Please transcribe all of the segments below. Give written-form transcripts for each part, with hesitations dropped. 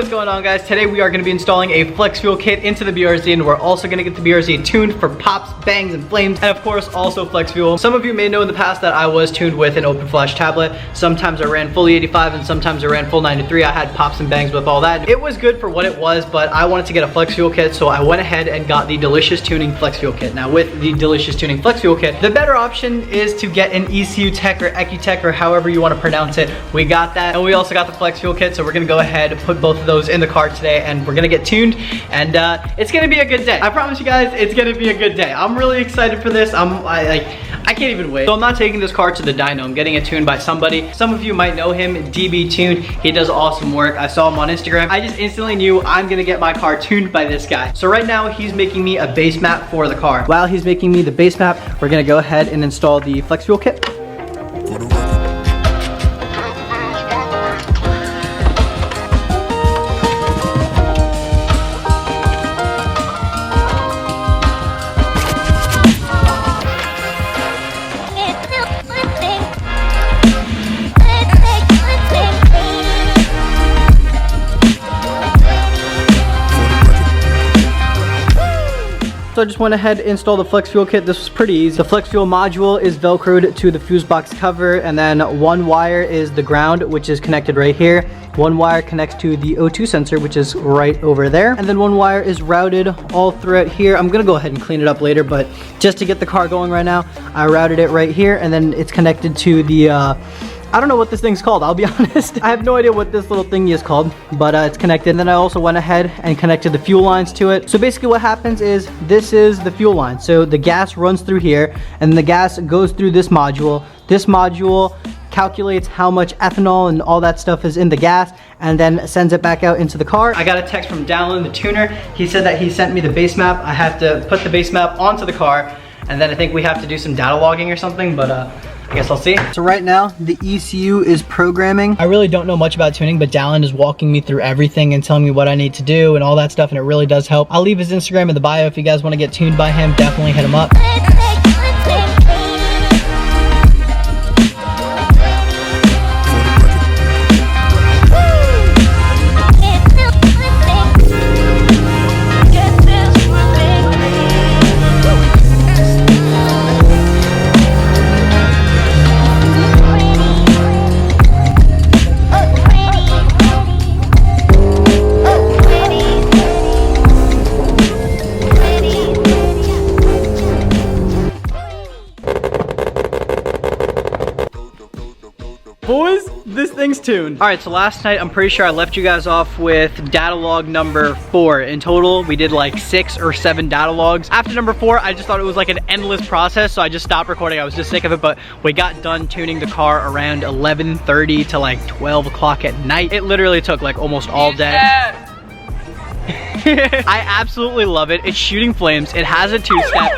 what's going on, guys? Today we are going to be installing a flex fuel kit into the BRZ, and we're also going to get the BRZ tuned for pops, bangs, and flames, and of course also flex fuel. Some of you may know in the past that I was tuned with an open flash tablet. Sometimes I ran fully 85 and sometimes I ran full 93. I had pops and bangs with all that. It was good for what it was, but I wanted to get a flex fuel kit, so I went ahead and got the Delicious Tuning flex fuel kit. Now with the Delicious Tuning flex fuel kit, the better option is to get an ECU Tech or EcuTech or however you want to pronounce it. We got that, and we also got the flex fuel kit, so we're gonna go ahead and put both of those in the car today, and we're gonna get tuned, and it's gonna be a good day. I promise you guys, it's gonna be a good day. I'm really excited for this. I can't even wait. So I'm not taking this car to the dyno. I'm getting it tuned by somebody. Some of you might know him, DB Tuned. He does awesome work. I saw him on Instagram. I just instantly knew I'm gonna get my car tuned by this guy. So right now he's making me a base map for the car. While he's making me the base map, we're gonna go ahead and install the flex fuel kit. So I just went ahead and installed the flex fuel kit. This was pretty easy. The flex fuel module is velcroed to the fuse box cover, and then one wire is the ground, which is connected right here. One wire connects to the O2 sensor, which is right over there, and then one wire is routed all throughout here. I'm gonna go ahead and clean it up later, but just to get the car going right now, I routed it right here, and then it's connected to the I don't know what this thing's called, I'll be honest. I have no idea what this little thing is called, but it's connected. And then I also went ahead and connected the fuel lines to it. So basically what happens is, this is the fuel line. So the gas runs through here, and the gas goes through this module. This module calculates how much ethanol and all that stuff is in the gas, and then sends it back out into the car. I got a text from Dallin, the tuner. He said that he sent me the base map. I have to put the base map onto the car, and then I think we have to do some data logging or something, but I guess I'll see. So right now, the ECU is programming. I really don't know much about tuning, but Dallin is walking me through everything and telling me what I need to do and all that stuff, and it really does help. I'll leave his Instagram in the bio if you guys want to get tuned by him. Definitely hit him up. Boys, this thing's tuned. All right, so last night, I'm pretty sure I left you guys off with data log number 4. In total, we did like 6 or 7 data logs. After number 4, I just thought it was like an endless process, so I just stopped recording. I was just sick of it, but we got done tuning the car around 11:30 to like 12 o'clock at night. It literally took like almost all day. I absolutely love it. It's shooting flames. It has a 2-step.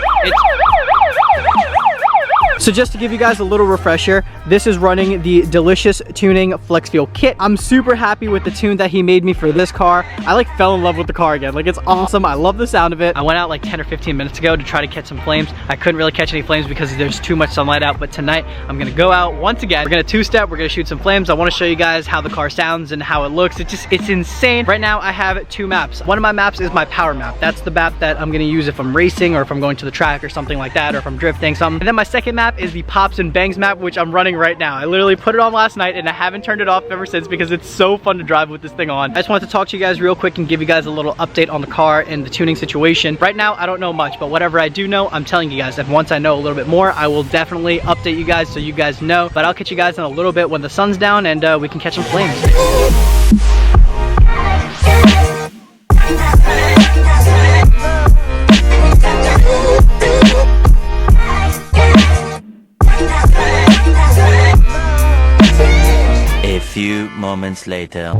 So just to give you guys a little refresher, this is running the Delicious Tuning Flex Fuel Kit. I'm super happy with the tune that he made me for this car. I like fell in love with the car again. Like, it's awesome. I love the sound of it. I went out like 10 or 15 minutes ago to try to catch some flames. I couldn't really catch any flames because there's too much sunlight out, but tonight I'm gonna go out once again. We're gonna 2-step, we're gonna shoot some flames. I wanna show you guys how the car sounds and how it looks. It's insane. Right now I have 2 maps. One of my maps is my power map. That's the map that I'm gonna use if I'm racing or if I'm going to the track or something like that, or if I'm drifting something. And then my second map is the pops and bangs map, which I'm running right now. I literally put it on last night and I haven't turned it off ever since because it's so fun to drive with this thing on. I just wanted to talk to you guys real quick and give you guys a little update on the car and the tuning situation. Right now, I don't know much, but whatever I do know, I'm telling you guys. And once I know a little bit more, I will definitely update you guys so you guys know. But I'll catch you guys in a little bit when the sun's down and we can catch some flames. A few moments later.